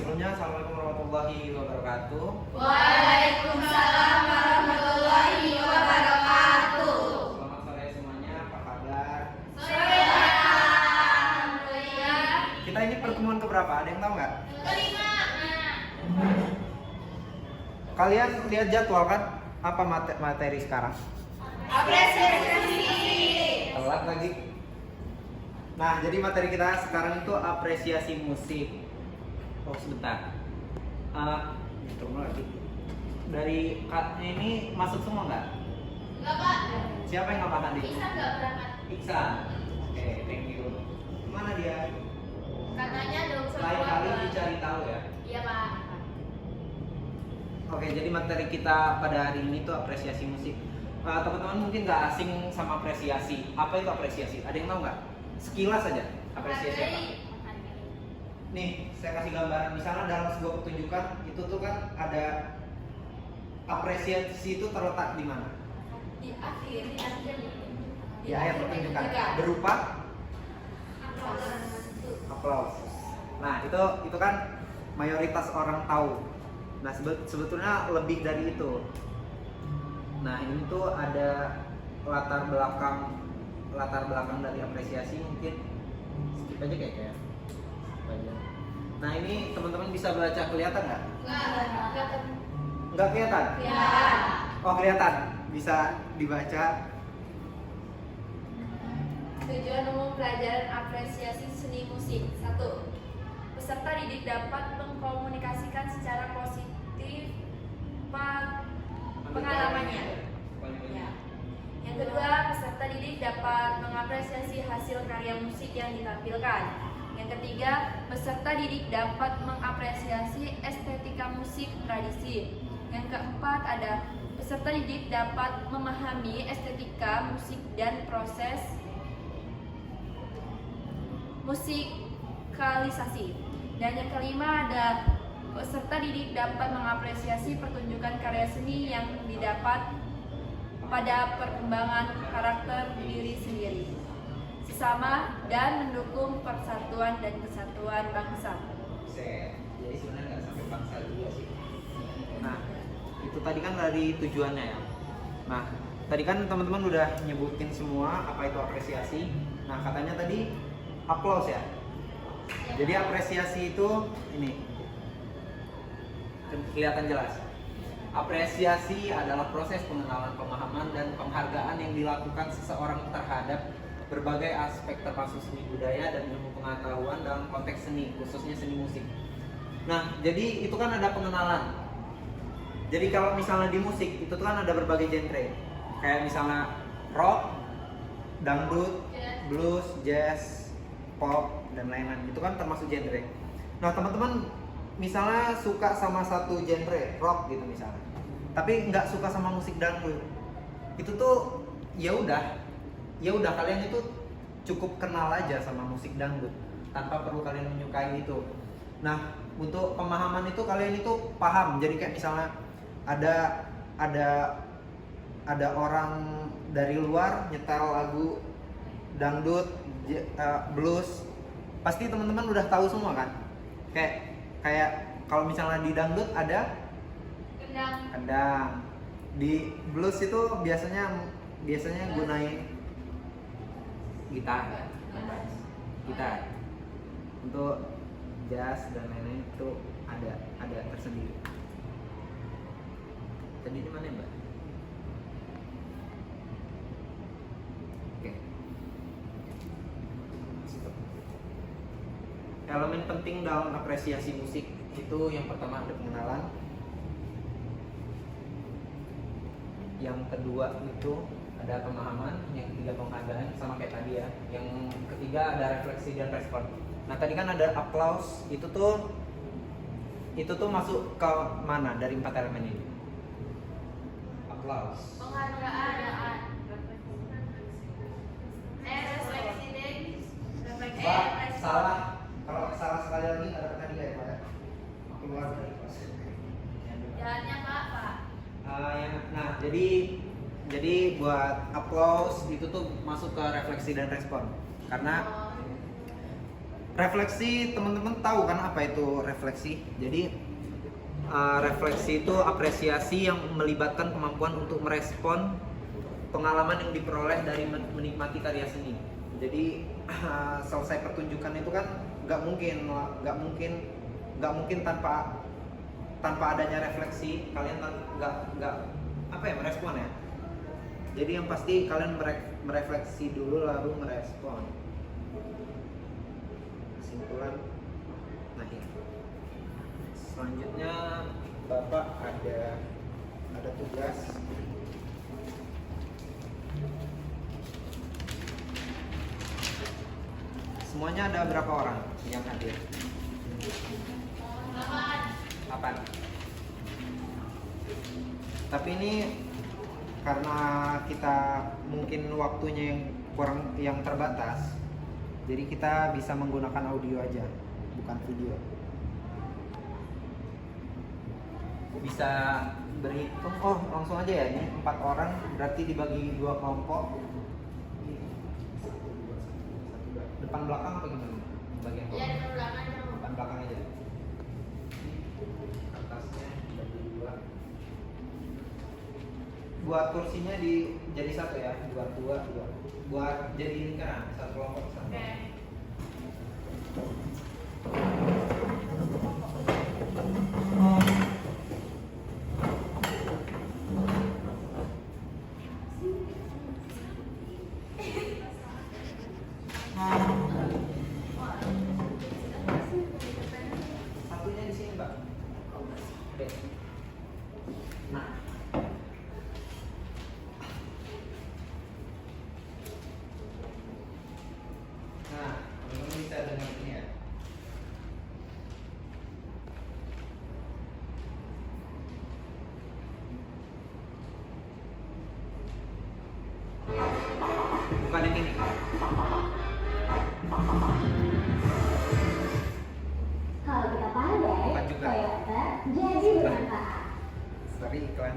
Sebelumnya, Assalamualaikum warahmatullahi wabarakatuh. Waalaikumsalam warahmatullahi wabarakatuh. Selamat sore semuanya, apa kabar? Sore, alhamdulillah. Kita ini pertemuan keberapa? Ada yang tahu nggak? Kelima. Kalian lihat jadwal kan? Apa materi sekarang? Apresiasi. Telat lagi. Nah, jadi materi kita sekarang itu apresiasi musik. Oh, sebentar. Tunggu lagi. Dari ini masuk semua nggak? Enggak, Pak. Siapa yang nggak paham? Iksan enggak berangkat. Iksan. Oke, thank you. Mana dia? Katanya ada urusan Lain kali keluarga. dicari tahu ya. Iya, Pak. Oke, jadi materi kita pada hari ini tuh apresiasi musik. Teman-teman mungkin nggak asing sama apresiasi. Apa itu apresiasi? Ada yang tahu nggak? Sekilas saja. Apresiasi apa? Nih, saya kasih gambaran. Misalnya dalam sebuah pertunjukan itu tuh kan ada apresiasi itu terletak di mana? Di akhir. Di akhir pertunjukan. Berupa aplaus. Nah, itu kan mayoritas orang tahu. Nah, sebetulnya lebih dari itu. Nah, ini tuh ada latar belakang dari apresiasi, mungkin skip aja kayaknya. Skip aja. Nah, ini teman-teman bisa baca, kelihatan nggak? Nggak kelihatan? Ya. Oh, kelihatan. Bisa dibaca. Tujuan umum pelajaran apresiasi seni musik. 1. Peserta didik dapat mengkomunikasikan secara positif pengalamannya. Ya. Yang kedua, peserta didik dapat mengapresiasi hasil karya musik yang ditampilkan. Yang ketiga, peserta didik dapat mengapresiasi estetika musik tradisi. Yang keempat, ada peserta didik dapat memahami estetika musik dan proses musikalisasi. Dan yang kelima, ada peserta didik dapat mengapresiasi pertunjukan karya seni yang didapat pada perkembangan karakter diri sendiri, sesama, dan mendukung persatuan dan kesatuan bangsa. Jadi sebenarnya nggak sampai bangsa juga sih. Nah, itu tadi kan dari tujuannya ya. Nah, tadi kan teman-teman udah nyebutin semua apa itu apresiasi. Nah, katanya tadi aplaus ya. Jadi apresiasi itu ini kelihatan jelas. Apresiasi adalah proses pengenalan, pemahaman, dan penghargaan yang dilakukan seseorang terhadap berbagai aspek termasuk seni budaya dan ilmu pengetahuan dalam konteks seni, khususnya seni musik. Nah, jadi itu kan ada pengenalan. Jadi kalau misalnya di musik itu kan ada berbagai genre. Kayak misalnya rock, dangdut, blues, jazz, pop, dan lain-lain. Itu kan termasuk genre. Nah, teman-teman misalnya suka sama satu genre rock gitu misalnya, tapi nggak suka sama musik dangdut, itu tuh ya udah kalian itu cukup kenal aja sama musik dangdut tanpa perlu kalian menyukai itu. Nah, untuk pemahaman itu kalian itu paham. Jadi kayak misalnya ada orang dari luar nyetel lagu dangdut, blues, pasti teman-teman udah tahu semua kan? Kayak kalau misalnya di dangdut ada kendang, di blues itu biasanya gunain gitar. Untuk jazz dan lain-lain itu ada tersendiri. Tadi di mana, Mbak? Oke. Elemen penting dalam apresiasi musik itu yang pertama ada pengenalan, yang kedua itu ada pemahaman, yang ketiga penghargaan, sama kayak tadi ya. Yang ketiga ada refleksi dan respon. Nah, tadi kan ada aplaus, itu tuh masuk ke mana dari 4 elemen ini? Aplaus. Penghargaan. Mbak, salah. Kalau salah sekali lagi ada tadi ya, Pak. Keluar dari kelas. Jalannya Pak. Nah, jadi buat applause itu tuh masuk ke refleksi dan respon. Karena Refleksi, teman-teman tahu kan apa itu refleksi? Jadi refleksi itu apresiasi yang melibatkan kemampuan untuk merespon pengalaman yang diperoleh dari menikmati karya seni. Jadi selesai pertunjukan itu kan nggak mungkin tanpa adanya refleksi, kalian nggak merespon ya. Jadi yang pasti kalian merefleksi dulu lalu merespon. Kesimpulan. Nah ini. Selanjutnya Bapak ada tugas. Semuanya ada berapa orang yang hadir? 8. Tapi ini karena kita mungkin waktunya yang terbatas, jadi kita bisa menggunakan audio aja, bukan video. Bisa berhitung, langsung aja ya, ini 4 orang berarti dibagi 2 kelompok. Depan belakang apa gimana? Bagian Iya, depan belakang. Depan belakang aja. Atasnya dibagi 2. Buat kursinya jadi 1 ya, buat 2. Buat jadi lingkaran, 1 kelompok satu. Oke. Satunya di sini, Mbak. Oke. Nah, teman-teman bisa dengar ini ya. Bukan yang ini. Kalau kita pandai, Bukan juga. Toyota jadi bermanfaat. Sorry, iklan.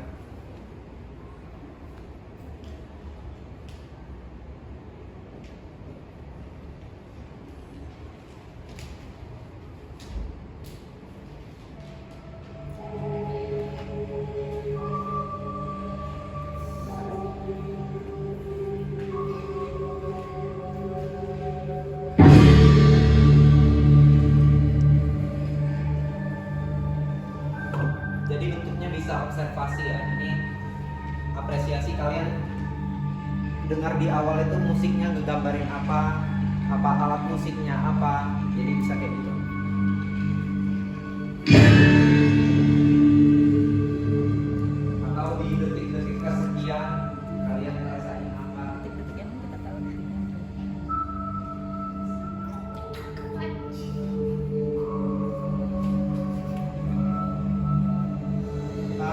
Jadi bentuknya bisa observasi ya. Ini apresiasi kalian dengar di awal itu musiknya ngegambarin apa alat musiknya apa. Jadi bisa kayak gitu. Atau di detik-detik kesekian kalian ngerasain apa?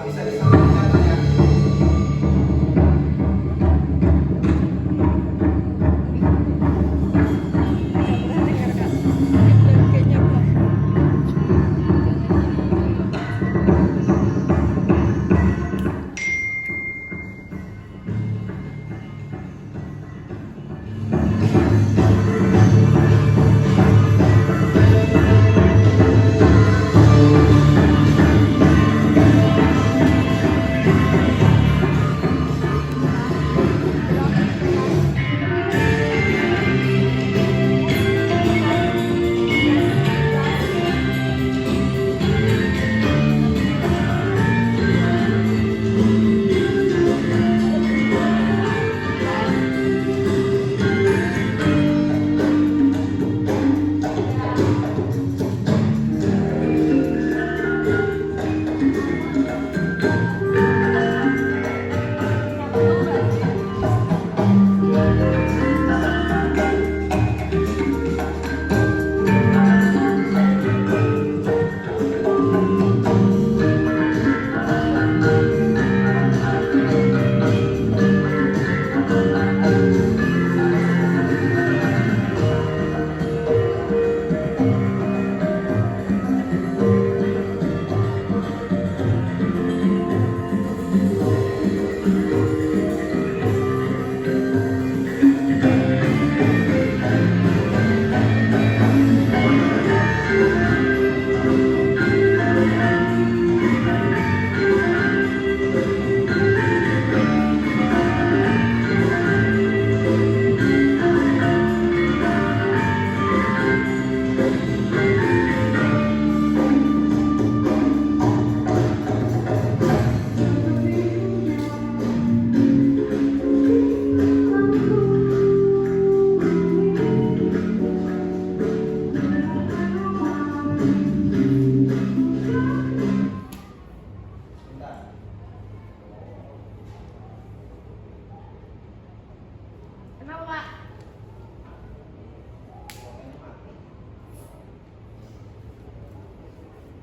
Bisa disampaikan ya.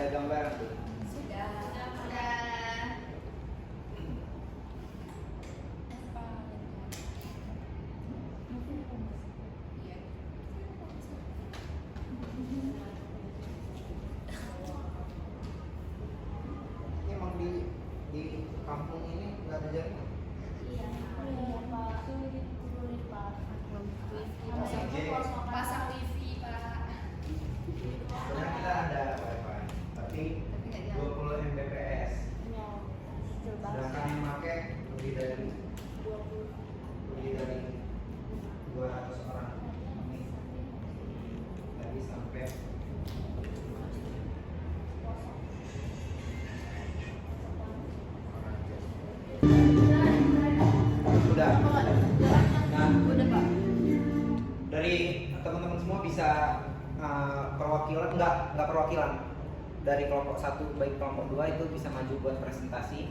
ada gambaran tuh. Sudah. Ini emang di kampung ini nggak ada jaringan. Iya Pak. Sulit Pak. Pasang wifi Pak. Sebenarnya kita ada wifi, tapi 20 Mbps. Sedangkan yang pakai lebih dari 200 orang. Ini tadi sampai udah. Nah, Udah Pak. dari teman-teman semua bisa perwakilan nggak perwakilan dari kelompok 1 baik kelompok 2 itu bisa maju buat presentasi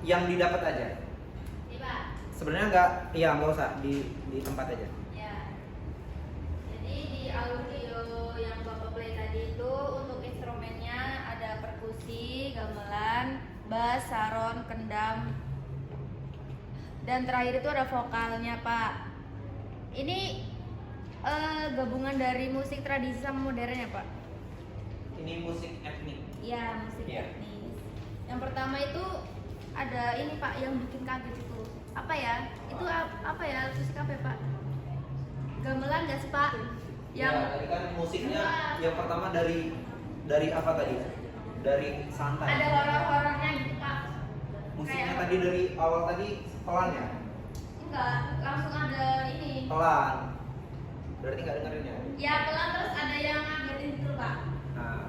yang didapat aja. Iya Pak. Sebenarnya nggak usah di tempat aja. Ya. Jadi di audio yang Bapak play tadi itu untuk instrumennya ada perkusi, gamelan, bass, saron, kendang, dan terakhir itu ada vokalnya Pak. Ini gabungan dari musik tradisi sama modern ya Pak? Ini musik etnik. Iya, musik Iya. etnis. Yang pertama itu ada ini Pak yang bikin kaget itu. Apa ya? Itu apa ya? Musik apa ya Pak? Gamelan nggak sih Pak? Yang Ya, tadi kan musiknya yang pertama dari apa tadi? Dari santai. ada horor-horornya gitu Pak. Musiknya Kayak- tadi dari awal tadi pelan ya? Enggak, langsung ada ini. Pelan. Berarti nggak dengerin ya? Ya pelan terus ada yang ngagetin gitu Pak. Nah,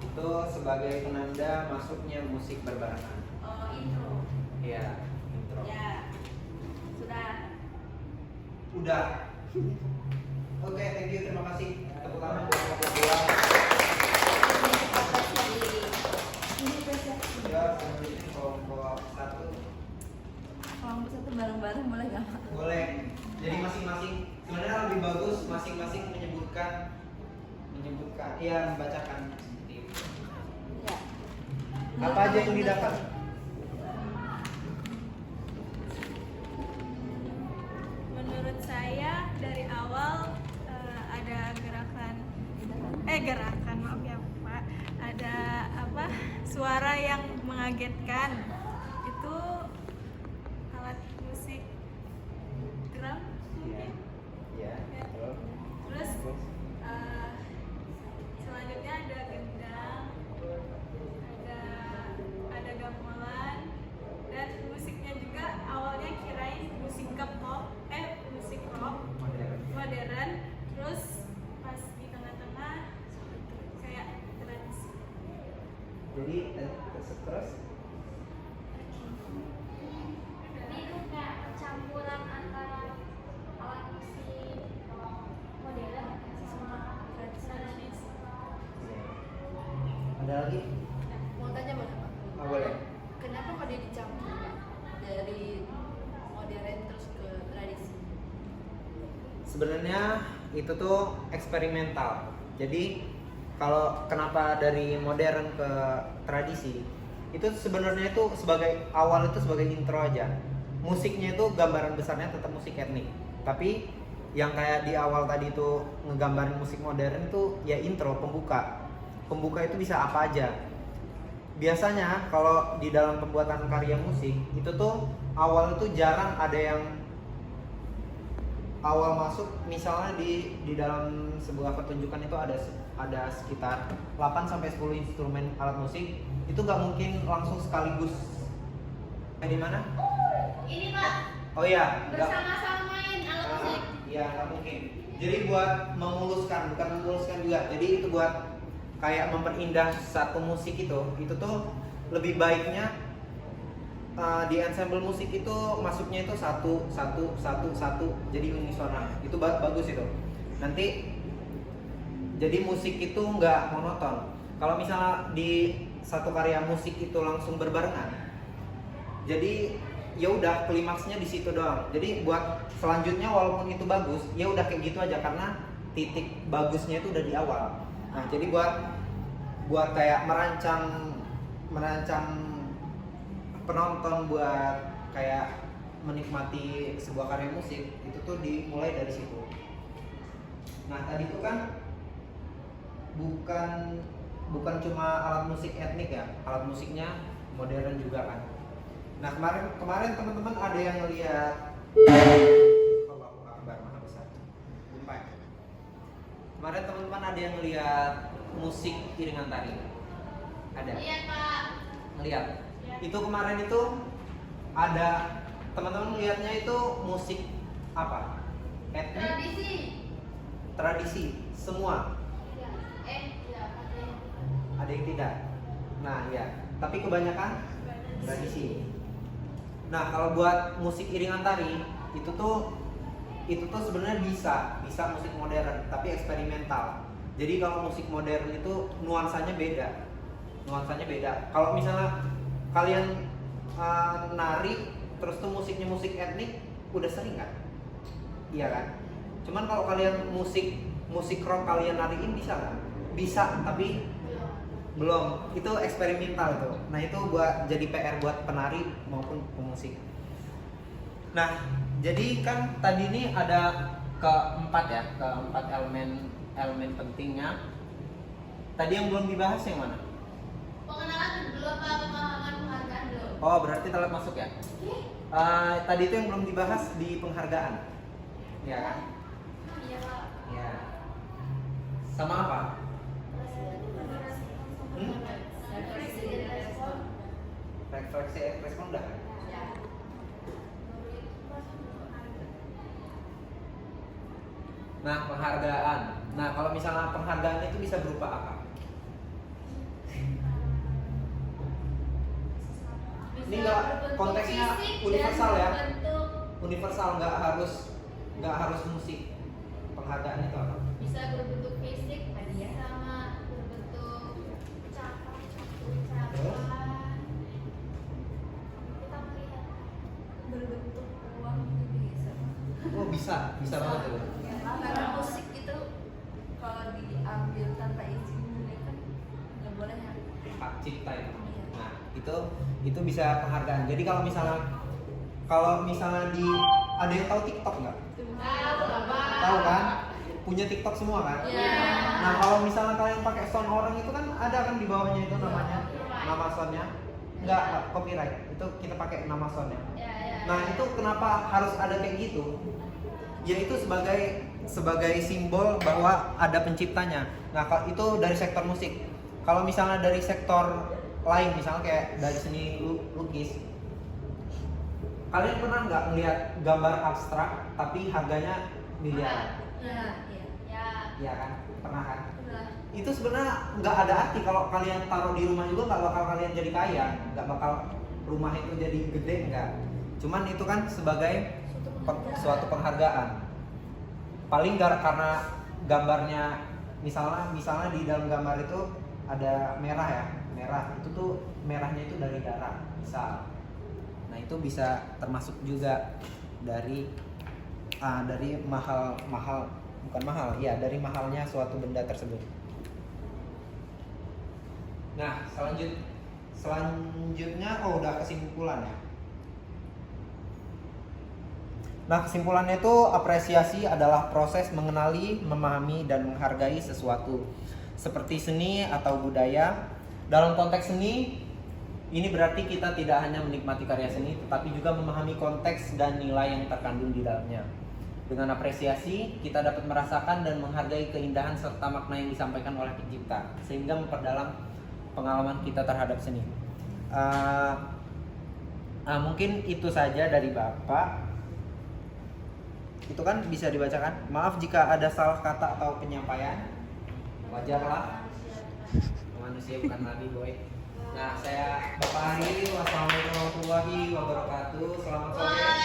itu sebagai penanda masuknya musik berbarengan. Oh, intro. Iya, intro. Ya. Sudah. Udah. Oke, thank you, terima kasih. Tepuk tangan buat kelompok 2. Ya, selanjutnya kelompok 1. Kelompok 1 bareng-bareng boleh nggak Pak? Boleh. Jadi masing-masing sebenarnya lebih bagus masing-masing menyebutkan iya membacakan seperti itu. Ya. Apa aja yang didapat? Menurut saya dari awal ada gerakan maaf ya Pak, ada apa suara yang mengagetkan, itu alat musik drum mungkin. Iya. Ya. Terus selanjutnya ada gendang, ada gamelan, dan musiknya juga awalnya kirain musik K-pop, musik rock modern, terus pas di tengah-tengah kayak tradisi. Jadi terus Ini tuh kayak campuran antara alat musik modern sama tradisionalis. ada lagi? Mau tanya boleh Pak? Ah, boleh. Kenapa kok dia dicampur Pak? Dari modern terus ke tradisi? Sebenarnya itu tuh eksperimental. Jadi kalau kenapa dari modern ke tradisi, itu sebenarnya itu sebagai awal itu sebagai intro aja. Musiknya itu gambaran besarnya tetap musik etnik. Tapi yang kayak di awal tadi itu ngegambarin musik modern itu ya intro, pembuka. Pembuka itu bisa apa aja. Biasanya kalau di dalam pembuatan karya musik itu tuh awal itu jarang ada yang awal masuk, misalnya di dalam sebuah pertunjukan itu ada sekitar 8 sampai 10 instrumen alat musik, itu nggak mungkin langsung sekaligus. Di mana? Ini Pak, Oh iya, nggak. bersama-sama main alat musik. Iya, nggak mungkin. Jadi buat memuluskan, bukan memuluskan juga. Jadi itu buat kayak memperindah satu musik itu tuh lebih baiknya di ensemble musik itu masuknya itu satu jadi unisona. Itu bagus itu. Nanti jadi musik itu nggak monoton. Kalau misalnya di satu karya musik itu langsung berbarengan, jadi ya udah klimaksnya di situ doang. Jadi buat selanjutnya walaupun itu bagus, ya udah kayak gitu aja karena titik bagusnya itu udah di awal. Nah, jadi buat buat kayak merancang penonton buat kayak menikmati sebuah karya musik itu tuh dimulai dari situ. Nah tadi itu kan bukan cuma alat musik etnik ya, alat musiknya modern juga kan. Nah kemarin teman-teman ada yang ngeliat Allahu Akbar, Maha Besar. Gempa ya? Kemarin teman-teman ada yang ngeliat musik iringan tari? Ada? Iya Pak. Ngeliat? Itu kemarin itu ada teman-teman ngeliatnya itu musik apa? Etnik? Tradisi semua. Ada yang tidak. Nah ya, tapi kebanyakan tradisi. Nah kalau buat musik iringan tari itu tuh sebenarnya bisa musik modern tapi eksperimental. Jadi kalau musik modern itu nuansanya beda. Kalau misalnya kalian nari terus tuh musiknya musik etnik udah sering kan? Iya kan? Cuman kalau kalian musik rock kalian nariin bisa nggak? Bisa, tapi belum. Itu eksperimental tuh. Nah itu buat jadi PR buat penari maupun pemusik. Nah jadi kan tadi ini ada keempat elemen pentingnya. Tadi yang belum dibahas yang mana? Pengenalan belum, Pak. Pemahaman penghargaan belum. Oh berarti telat masuk ya? Tadi itu yang belum dibahas di penghargaan. Iya kan? Iya Pak. Ya. Sama apa? Refleksi respon udah kan? Nah penghargaan. Nah kalau misalnya penghargaan itu bisa berupa apa? Ini nggak konteksnya universal ya? Universal, nggak harus musik. Penghargaan itu apa? Bisa berbentuk fisik, hadiah sama berbentuk ucapan. Kita melihat Berbentuk uang itu bisa. Oh bisa banget tuh. Karena musik itu kalau diambil tanpa izin kan nggak boleh ya. Hak cipta itu. Nah itu bisa penghargaan. Jadi kalau misalnya di ada yang tahu TikTok nggak? Tahu kan? Punya TikTok semua kan? Nah kalau misalnya kalian pakai sound orang itu kan ada kan di bawahnya itu namanya nama soundnya. Nggak copyright. Itu kita pakai nama soundnya. Nah itu kenapa harus ada kayak gitu? Yaitu sebagai simbol bahwa ada penciptanya. Nah itu dari sektor musik. Kalau misalnya dari sektor lain, misalnya kayak dari seni lukis, kalian pernah nggak melihat gambar abstrak tapi harganya miliaran? Iya kan? Pernah kan? Itu sebenarnya nggak ada arti kalau kalian taruh di rumah juga nggak bakal kalian jadi kaya, nggak bakal rumah itu jadi gede nggak. Cuman itu kan sebagai suatu penghargaan. Paling karena gambarnya misalnya di dalam gambar itu ada merah ya, merah itu tuh merahnya itu dari darah misal. Nah itu bisa termasuk juga dari dari mahalnya suatu benda tersebut. Nah selanjutnya udah kesimpulan ya. Nah kesimpulannya itu apresiasi adalah proses mengenali, memahami, dan menghargai sesuatu seperti seni atau budaya. Dalam konteks seni ini berarti kita tidak hanya menikmati karya seni tetapi juga memahami konteks dan nilai yang terkandung di dalamnya. Dengan apresiasi kita dapat merasakan dan menghargai keindahan serta makna yang disampaikan oleh pencipta sehingga memperdalam pengalaman kita terhadap seni. Mungkin itu saja dari Bapak. Itu kan bisa dibacakan. Maaf jika ada salah kata atau penyampaian. Wajarlah. Manusia bukan nabi boy. Nah saya Bapak Ari. Wassalamualaikum warahmatullahi wabarakatuh. Selamat sore.